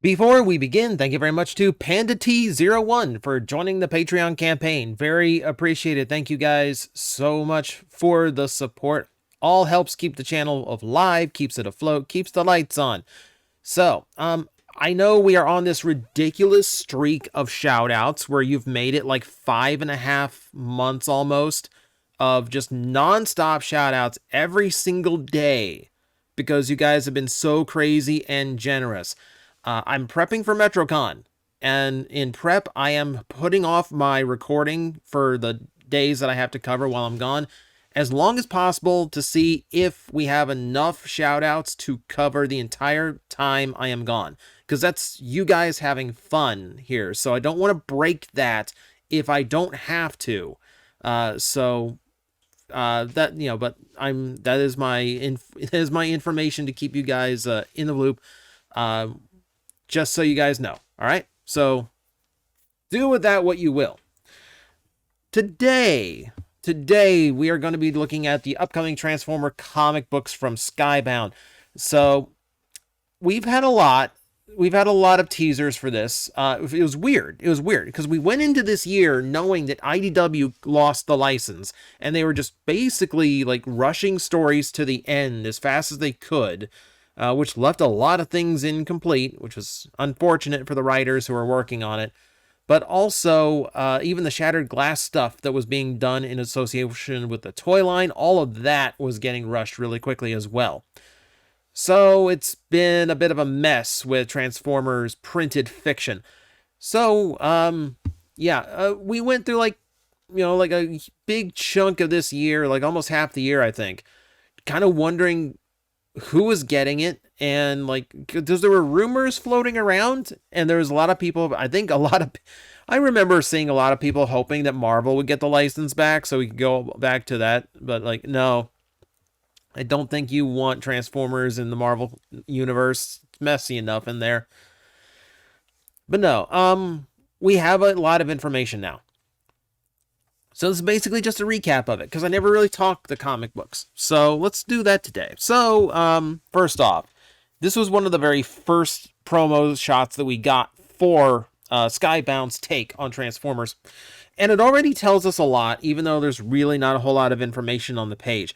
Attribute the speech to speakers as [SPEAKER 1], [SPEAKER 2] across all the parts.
[SPEAKER 1] Before we begin, thank you very much to Panda T01 for joining the Patreon campaign. Very appreciated. Thank you guys so much for the support. All helps keep the channel alive, keeps it afloat, keeps the lights on. So, I know we are on this ridiculous streak of shoutouts where you've made it like 5.5 months almost of just non-stop shoutouts every single day because you guys have been so crazy and generous. I'm prepping for MetroCon, and in prep, I am putting off my recording for the days that I have to cover while I'm gone as long as possible to see if we have enough shoutouts to cover the entire time I am gone, because that's you guys having fun here, so I don't want to break that if I don't have to. That, you know, but that is my information to keep you guys in the loop. Just so you guys know. All right. So do with that what you will. Today we are going to be looking at the upcoming Transformer comic books from Skybound. So we've had a lot of teasers for this. It was weird because we went into this year knowing that IDW lost the license and they were just basically like rushing stories to the end as fast as they could. Which left a lot of things incomplete, which was unfortunate for the writers who were working on it. But also, even the Shattered Glass stuff that was being done in association with the toy line, all of that was getting rushed really quickly as well. So it's been a bit of a mess with Transformers printed fiction. So, we went through like a big chunk of this year, like almost half the year, I think, kind of wondering who was getting it, and like because there were rumors floating around, and there was a lot of people, I remember seeing a lot of people hoping that Marvel would get the license back so we could go back to that, but like, no, I don't think you want Transformers in the Marvel universe. It's messy enough in there. But no, we have a lot of information now. So this is basically just a recap of it, because I never really talked the comic books. So let's do that today. So, first off, this was one of the very first promo shots that we got for Skybound's take on Transformers. And it already tells us a lot, even though there's really not a whole lot of information on the page.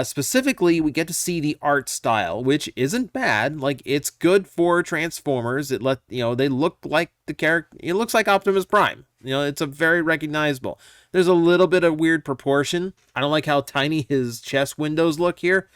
[SPEAKER 1] Specifically, we get to see the art style, which isn't bad. Like, it's good for Transformers. They look like the character. It looks like Optimus Prime. It's a very recognizable. There's a little bit of weird proportion. I don't like how tiny his chest windows look here,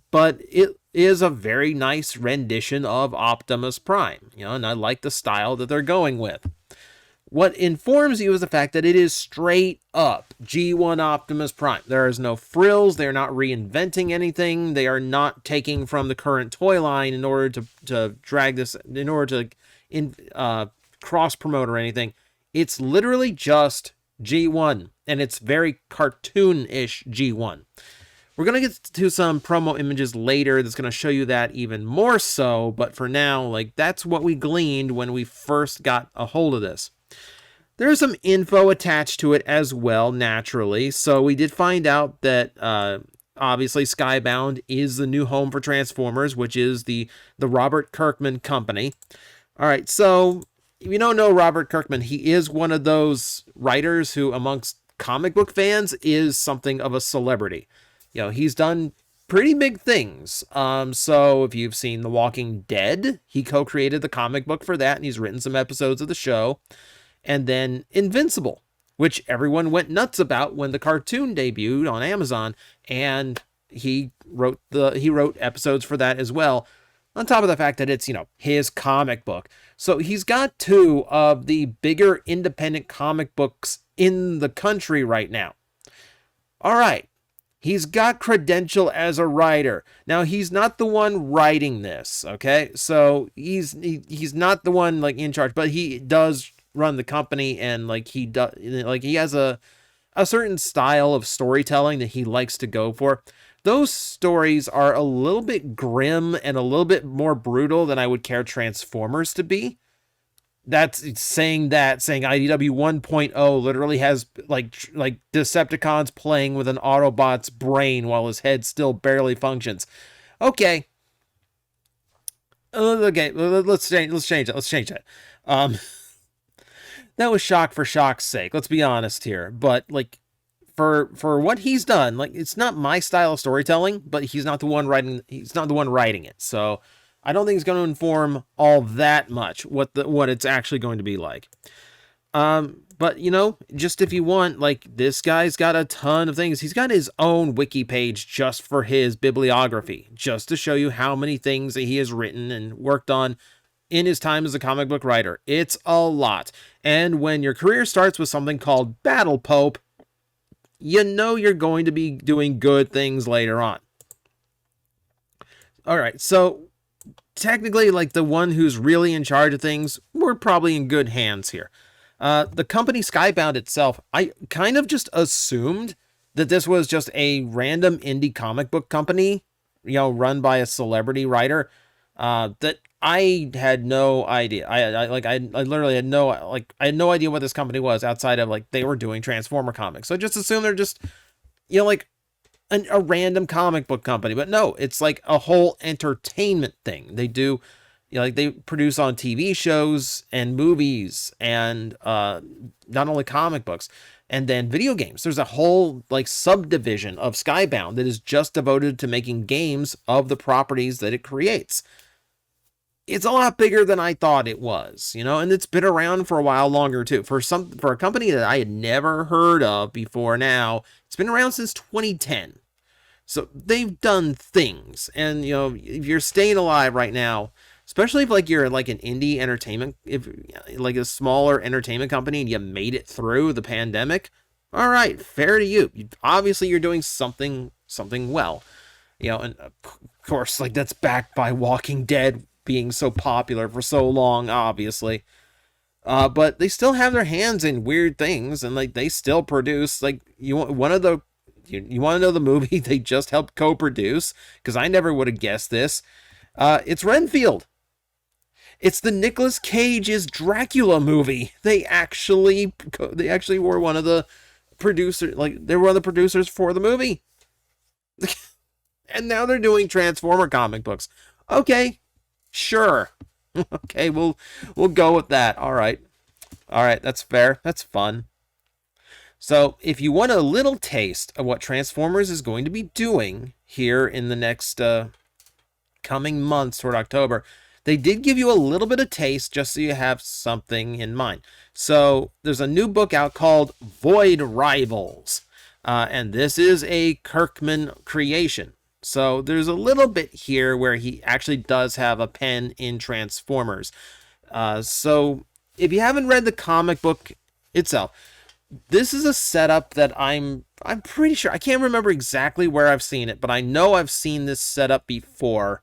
[SPEAKER 1] but it is a very nice rendition of Optimus Prime. And I like the style that they're going with. What informs you is the fact that it is straight up G1 Optimus Prime. There is no frills. They're not reinventing anything. They are not taking from the current toy line in order to drag this, in order to cross promote or anything. It's literally just G1, and it's very cartoon-ish G1. We're going to get to some promo images later that's going to show you that even more so, but for now, like, that's what we gleaned when we first got a hold of this. There's some info attached to it as well, naturally. So we did find out that obviously Skybound is the new home for Transformers, which is the Robert Kirkman company. All right, so if you don't know Robert Kirkman, he is one of those writers who, amongst comic book fans, is something of a celebrity. He's done pretty big things. So if you've seen The Walking Dead, he co-created the comic book for that, and he's written some episodes of the show. And then Invincible, which everyone went nuts about when the cartoon debuted on Amazon, and he wrote episodes for that as well, on top of the fact that it's, his comic book. So he's got two of the bigger independent comic books in the country right now. All right. He's got credential as a writer. Now, he's not the one writing this, okay? So he's not the one like in charge, but he does run the company, and like he has a certain style of storytelling that he likes to go for. Those stories are a little bit grim and a little bit more brutal than I would care Transformers to be. That's saying IDW 1.0 literally has like Decepticons playing with an Autobot's brain while his head still barely functions. Okay. Okay, let's change it. Let's change it. Um, that was shock for shock's sake. Let's be honest here. But like, for what he's done, like it's not my style of storytelling, but he's not the one writing. He's not the one writing it. So I don't think it's going to inform all that much what it's actually going to be like. But you know, just if you want, like, this guy's got a ton of things. He's got his own wiki page just for his bibliography, just to show you how many things that he has written and worked on in his time as a comic book writer. It's a lot. And when your career starts with something called Battle Pope, you know you're going to be doing good things later on. All right, so technically, like, the one who's really in charge of things, we're probably in good hands here. The company Skybound itself, I kind of just assumed that this was just a random indie comic book company, you know, run by a celebrity writer. That I had no idea. I literally had no idea what this company was outside of, like, they were doing Transformer comics. So I just assumed they're just, you know, like a random comic book company. But no, it's like a whole entertainment thing. They do, you know, like, they produce on TV shows and movies and not only comic books and then video games. There's a whole, like, subdivision of Skybound that is just devoted to making games of the properties that it creates. It's a lot bigger than I thought it was, you know, and it's been around for a while longer too. For a company that I had never heard of before now, it's been around since 2010. So they've done things, and you know, if you're staying alive right now, especially if, like, you're like an indie entertainment, if like a smaller entertainment company and you made it through the pandemic, all right, fair to you. Obviously, you're doing something well, you know, and of course, like, that's backed by Walking Dead being so popular for so long, obviously. But they still have their hands in weird things, and like, they still produce, like, you want to know the movie they just helped co-produce, because I never would have guessed this. It's Renfield. It's the Nicolas Cage's Dracula movie. They actually were one of the producers, like, they were one of the producers for the movie. And now they're doing Transformer comic books. Okay, sure. Okay, we'll go with that. All right, that's fair. That's fun. So if you want a little taste of what Transformers is going to be doing here in the next coming months toward October, they did give you a little bit of taste just so you have something in mind. So there's a new book out called Void Rivals, and this is a Kirkman creation. So there's a little bit here where he actually does have a pen in Transformers. So if you haven't read the comic book itself, this is a setup that I'm pretty sure, I can't remember exactly where I've seen it, but I know I've seen this setup before.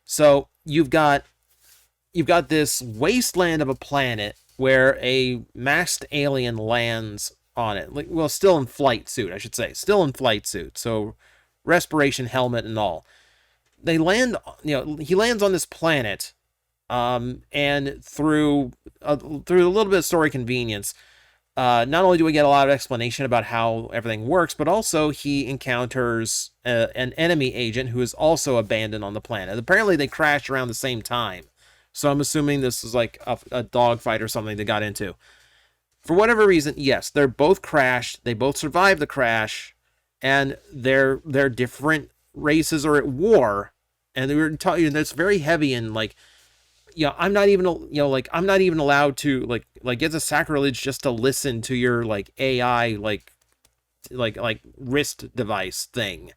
[SPEAKER 1] So you've got this wasteland of a planet where a masked alien lands on it. Like, well, still in flight suit, I should say. Still in flight suit. So respiration helmet and all. They land, you know, he lands on this planet, and through a little bit of story convenience, not only do we get a lot of explanation about how everything works, but also he encounters an enemy agent who is also abandoned on the planet. Apparently they crashed around the same time. So I'm assuming this is like a dogfight or something they got into. For whatever reason, yes, they're both crashed. They both survived the crash, and they're different races are at war. And they were talking, that's very heavy, and like, yeah, I'm not even, I'm not even allowed to, like it's a sacrilege just to listen to your, like, AI, like wrist device thing,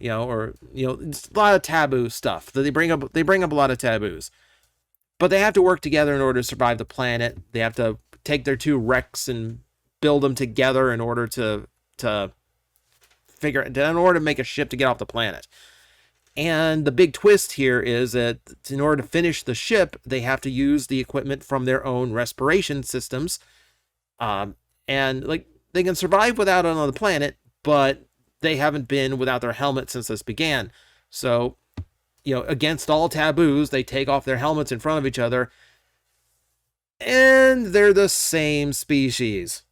[SPEAKER 1] or, it's a lot of taboo stuff that they bring up a lot of taboos, but they have to work together in order to survive the planet. They have to take their two wrecks and build them together in order to make a ship to get off the planet. And the big twist here is that in order to finish the ship, they have to use the equipment from their own respiration systems. And like, they can survive without it on the planet, but they haven't been without their helmet since this began. So, against all taboos, they take off their helmets in front of each other, and they're the same species.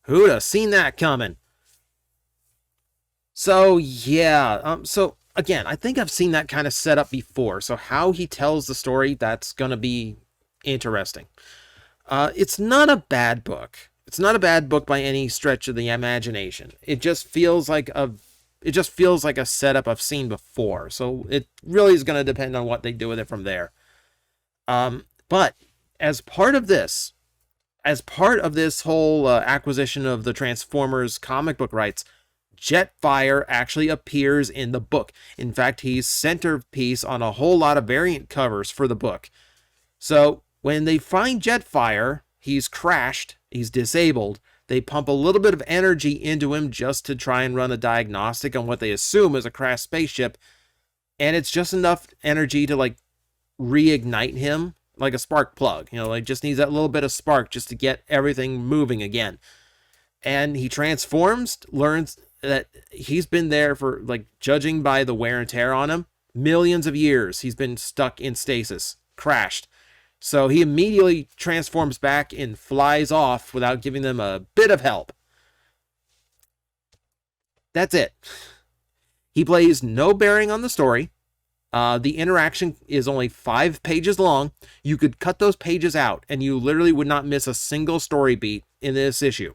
[SPEAKER 1] Who'd have seen that coming? So yeah, so again, I think I've seen that kind of setup before. So how he tells the story, that's going to be interesting. It's not a bad book. It's not a bad book by any stretch of the imagination. It just feels like a setup I've seen before. So it really is going to depend on what they do with it from there. But as part of this whole acquisition of the Transformers comic book rights, Jetfire actually appears in the book. In fact, he's centerpiece on a whole lot of variant covers for the book. So when they find Jetfire, he's crashed, he's disabled. They pump a little bit of energy into him just to try and run a diagnostic on what they assume is a crashed spaceship. And it's just enough energy to like reignite him like a spark plug. Like just needs that little bit of spark just to get everything moving again. And he transforms, learns that he's been there for, like, judging by the wear and tear on him, millions of years. He's been stuck in stasis, crashed. So he immediately transforms back and flies off without giving them a bit of help. That's it. He plays no bearing on the story. The interaction is only 5 pages long. You could cut those pages out and you literally would not miss a single story beat in this issue.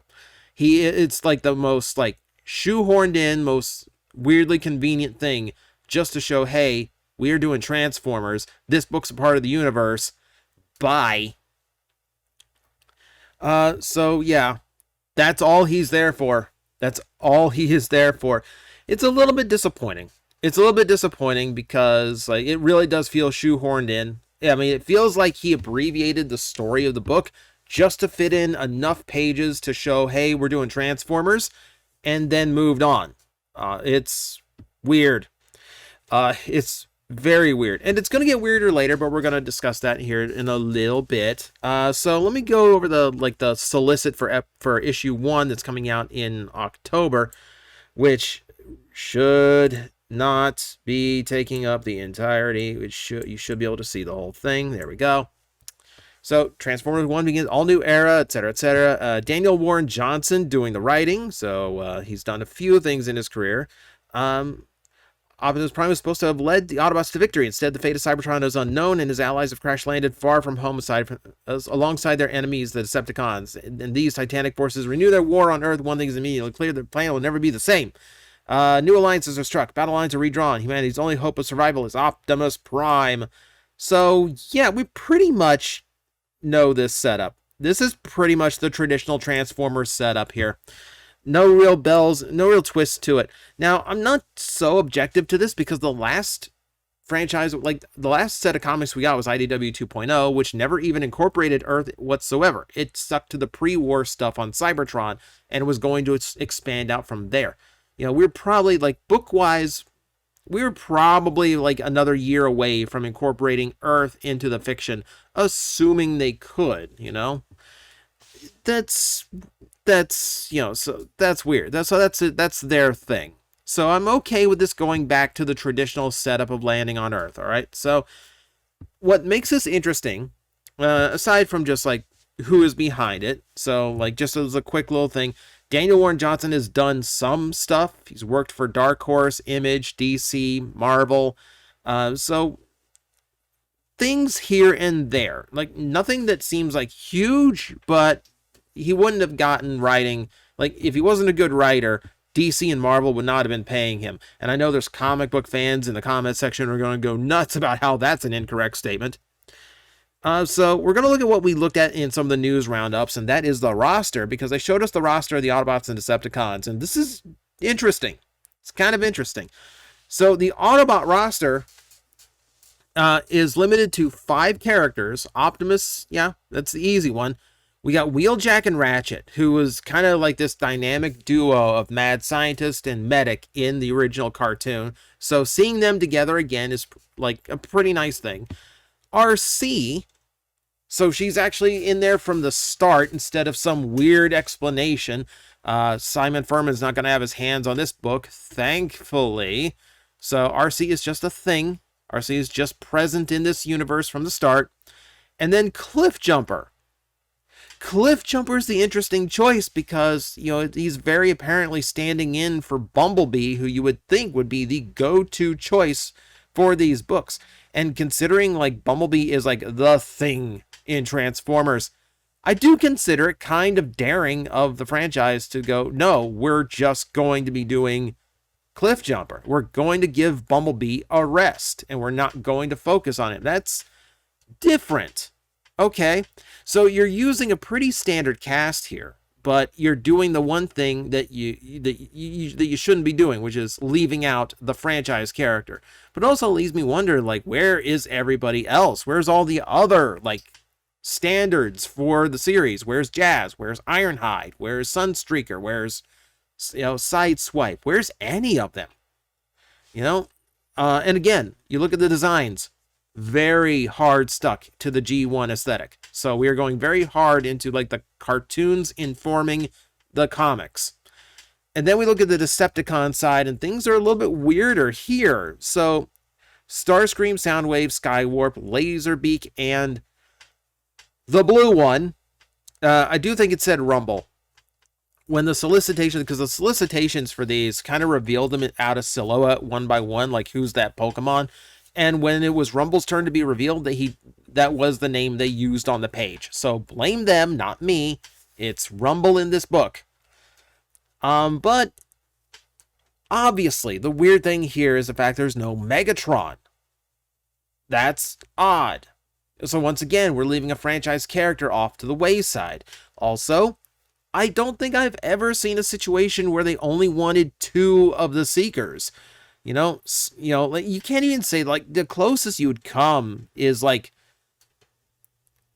[SPEAKER 1] It's like the most like shoehorned in, most weirdly convenient thing just to show, hey, we're doing Transformers. This book's a part of the universe. Bye. So yeah, that's all he's there for. That's all he is there for. It's a little bit disappointing. It's a little bit disappointing because like it really does feel shoehorned in. I mean, it feels like he abbreviated the story of the book just to fit in enough pages to show, hey, we're doing Transformers, and then moved on. It's weird. It's very weird. And it's going to get weirder later, but we're going to discuss that here in a little bit. So let me go over the solicit for issue 1 that's coming out in October, which should not be taking up the entirety. You should be able to see the whole thing. There we go. So Transformers 1 begins, all new era, etc., etc. Daniel Warren Johnson doing the writing. So he's done a few things in his career. Optimus Prime was supposed to have led the Autobots to victory. Instead, the fate of Cybertron is unknown, and his allies have crash-landed far from home alongside their enemies, the Decepticons. And these titanic forces renew their war on Earth. One thing is immediately clear: the planet will never be the same. New alliances are struck. Battle lines are redrawn. Humanity's only hope of survival is Optimus Prime. So, yeah, we pretty much know this setup. This is pretty much the traditional Transformers setup here. No real bells, no real twists to it. Now, I'm not so objective to this because the last franchise, like the last set of comics we got was IDW 2.0, which never even incorporated Earth whatsoever. It stuck to the pre-war stuff on Cybertron and was going to expand out from there. We're probably, like, book-wise, we were probably like another year away from incorporating Earth into the fiction, assuming they could, That's so that's weird. That's their thing. So I'm okay with this going back to the traditional setup of landing on Earth, all right? So what makes this interesting, aside from just like who is behind it, so like just as a quick little thing, Daniel Warren Johnson has done some stuff. He's worked for Dark Horse, Image, DC, Marvel. So things here and there. Like nothing that seems like huge, but he wouldn't have gotten writing. Like if he wasn't a good writer, DC and Marvel would not have been paying him. And I know there's comic book fans in the comment section who are going to go nuts about how that's an incorrect statement. So we're going to look at what we looked at in some of the news roundups, and that is the roster, because they showed us the roster of the Autobots and Decepticons, and this is interesting. It's kind of interesting. So the Autobot roster is limited to 5 characters. Optimus, yeah, that's the easy one. We got Wheeljack and Ratchet, who was kind of like this dynamic duo of mad scientist and medic in the original cartoon. So seeing them together again is like a pretty nice thing. RC, so she's actually in there from the start instead of some weird explanation. Simon Furman's not going to have his hands on this book, thankfully. So RC is just a thing. RC is just present in this universe from the start. And then Cliff Jumper. Cliff Jumper's the interesting choice because, you know, he's very apparently standing in for Bumblebee, who you would think would be the go-to choice for these books. And considering, like, Bumblebee is, like, the thing in Transformers, I do consider it kind of daring of the franchise to go, no, we're just going to be doing Cliff Jumper. We're going to give Bumblebee a rest, and we're not going to focus on him. That's different. Okay, so you're using a pretty standard cast here, but you're doing the one thing that you shouldn't be doing, which is leaving out the franchise character. But it also leaves me wonder, like, where is everybody else? Where's all the other, like, standards for the series? Where's Jazz? Where's Ironhide? Where's Sunstreaker? Where's, you know, Sideswipe? Where's any of them? You know, and again, you look at the designs. Very hard stuck to the G1 aesthetic. So we are going very hard into, like, the cartoons informing the comics. And then we look at the Decepticon side, and things are a little bit weirder here. So Starscream, Soundwave, Skywarp, Laserbeak, and the blue one, I do think it said Rumble. When the solicitation, because the solicitations for these kind of revealed them out of silhouette one by one, like, who's that Pokemon? And when it was Rumble's turn to be revealed, that was the name they used on the page. So blame them, not me. It's Rumble in this book. But obviously, the weird thing here is the fact there's no Megatron. That's odd. So once again, we're leaving a franchise character off to the wayside. Also, I don't think I've ever seen a situation where they only wanted 2 of the Seekers. You know, like, you can't even say, like, the closest you would come is, like,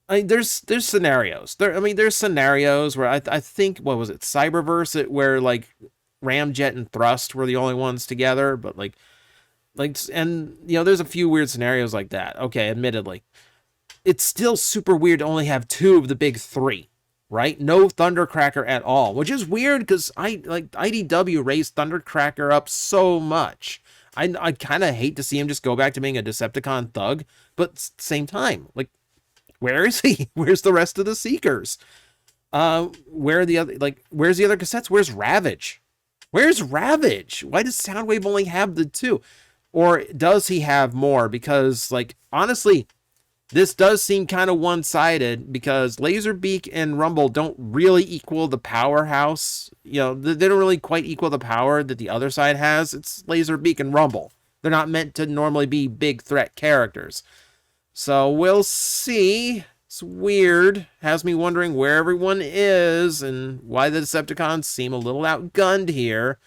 [SPEAKER 1] I mean, there's scenarios. There's scenarios where I think, what was it, Cyberverse, where, like, Ramjet and Thrust were the only ones together, but, like, and, you know, there's a few weird scenarios like that. Okay, admittedly. It's still super weird to only have 2 of the big 3. Right? No Thundercracker at all, which is weird because IDW raised Thundercracker up so much. I kind of hate to see him just go back to being a Decepticon thug, but same time, like, where is he? Where's the rest of the Seekers? Where are the other, like, where's the other cassettes? Where's Ravage? Where's Ravage? Why does Soundwave only have the 2? Or does he have more? Because, like, honestly, this does seem kind of one-sided because Laserbeak and Rumble don't really equal the powerhouse. You know, they don't really quite equal the power that the other side has. It's Laserbeak and Rumble. They're not meant to normally be big threat characters. So we'll see. It's weird. Has me wondering where everyone is and why the Decepticons seem a little outgunned here.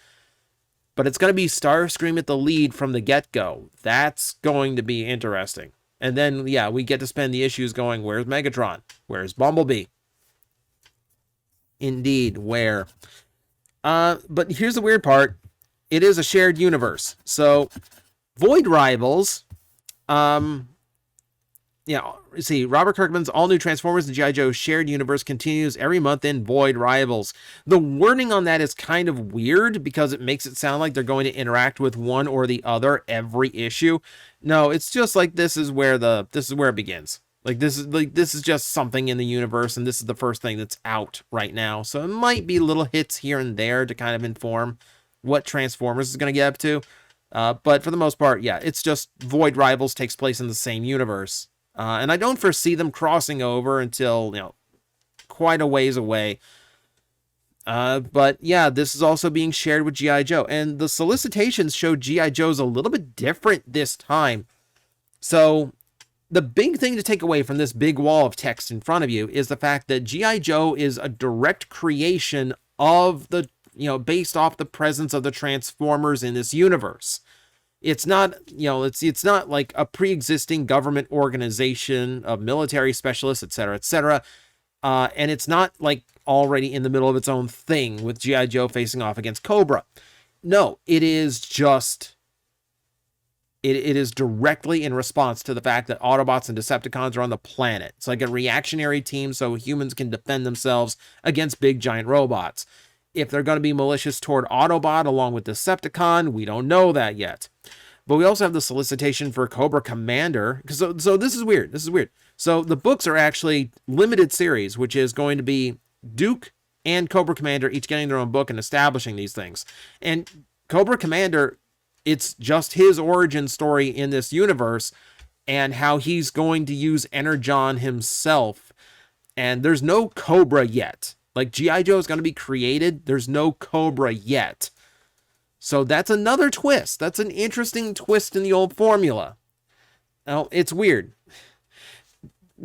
[SPEAKER 1] But it's going to be Starscream at the lead from the get-go. That's going to be interesting. And then, yeah, we get to spend the issues going, where's Megatron? Where's Bumblebee? Indeed, where? But here's the weird part. It is a shared universe. So, Void Rivals, see, Robert Kirkman's all-new Transformers and G.I. Joe shared universe continues every month in Void Rivals. The wording on that is kind of weird because it makes it sound like they're going to interact with one or the other every issue. No, it's just like this is where it begins. This is just something in the universe, and this is the first thing that's out right now. So it might be little hits here and there to kind of inform what Transformers is going to get up to. But for the most part, yeah, it's just Void Rivals takes place in the same universe. And I don't foresee them crossing over until, you know, quite a ways away. But yeah, this is also being shared with G.I. Joe. And the solicitations show G.I. Joe's a little bit different this time. So the big thing to take away from this big wall of text in front of you is the fact that G.I. Joe is a direct creation of the, you know, based off the presence of the Transformers in this universe. It's not, you know, it's not like a pre-existing government organization of military specialists, etc., etc. And it's not like already in the middle of its own thing with G.I. Joe facing off against Cobra. No, it is just, it is directly in response to the fact that Autobots and Decepticons are on the planet. It's like a reactionary team so humans can defend themselves against big giant robots. If they're going to be malicious toward Autobot along with Decepticon, we don't know that yet. But we also have the solicitation for Cobra Commander. So this is weird. So the books are actually limited series, which is going to be Duke and Cobra Commander each getting their own book and establishing these things. And Cobra Commander, it's just his origin story in this universe and how he's going to use Energon himself. And there's no Cobra yet. Like, G.I. Joe is going to be created. There's no Cobra yet. So that's another twist. That's an interesting twist in the old formula. Now, it's weird.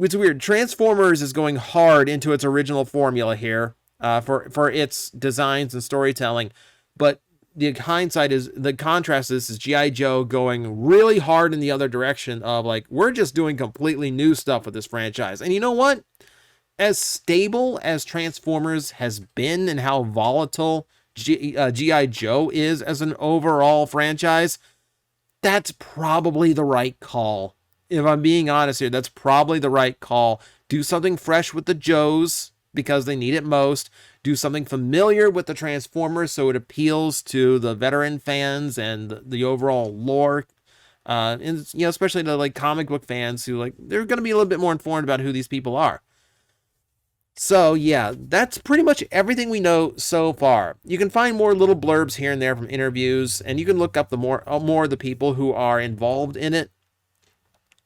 [SPEAKER 1] It's weird. Transformers is going hard into its original formula here for its designs and storytelling. But the hindsight is, the contrast is G.I. Joe going really hard in the other direction of, like, we're just doing completely new stuff with this franchise. And you know what? As stable as Transformers has been and how volatile G.I. Joe is as an overall franchise, that's probably the right call. If I'm being honest here, that's probably the right call. Do something fresh with the Joes because they need it most. Do something familiar with the Transformers so it appeals to the veteran fans and the overall lore. And, you know, especially the, like, comic book fans who, like, they're going to be a little bit more informed about who these people are. So, yeah, that's pretty much everything we know so far. You can find more little blurbs here and there from interviews, and you can look up the more of the people who are involved in it.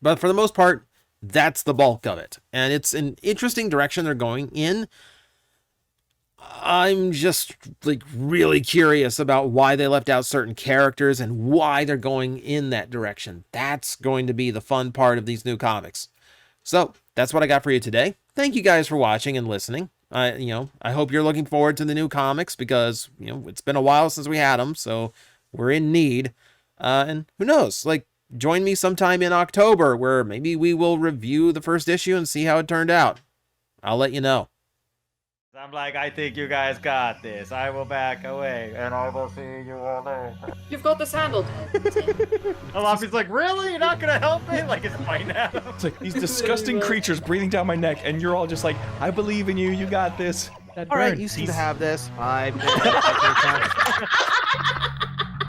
[SPEAKER 1] But for the most part, that's the bulk of it. And it's an interesting direction they're going in. I'm just, like, really curious about why they left out certain characters and why they're going in that direction. That's going to be the fun part of these new comics. So, that's what I got for you today. Thank you guys for watching and listening. I hope you're looking forward to the new comics because, you know, it's been a while since we had them, so we're in need. And who knows, like, join me sometime in October where maybe we will review the first issue and see how it turned out. I'll let you know.
[SPEAKER 2] I'm like, I think you guys got this. I will back away, and I will see you all later.
[SPEAKER 3] You've got this handled.
[SPEAKER 2] Alafi's like, really? You're not gonna help me? Like, it's fine now.
[SPEAKER 4] It's like these disgusting creatures breathing down my neck, and you're all just like, I believe in you. You got this.
[SPEAKER 5] All right, you seem to have this. 5 minutes.